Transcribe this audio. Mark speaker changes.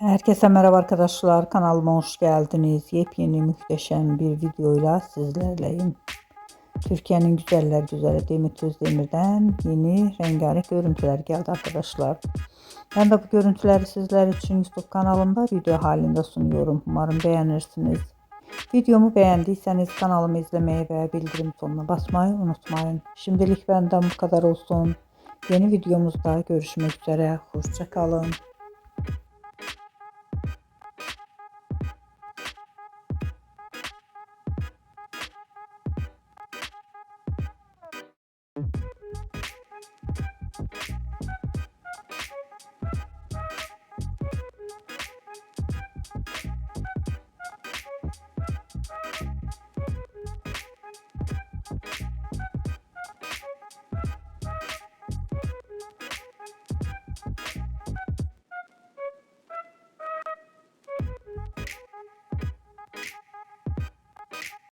Speaker 1: Herkese merhaba arkadaşlar. Kanalıma hoş geldiniz. Yepyeni muhteşem bir videoyla sizlerleyim. Türkiye'nin güzeller güzeli Demet Özdemir'den yeni rengarenk görüntüler geldi arkadaşlar. Ben de bu görüntüleri sizler için YouTube kanalımda video halinde sunuyorum. Umarım beğenirsiniz. Videomu beğendiyseniz kanalımı izlemeyi ve bildirim sonuna basmayı unutmayın. Şimdilik benden bu kadar olsun. Yeni videomuzda görüşmek üzere. Hoşça kalın.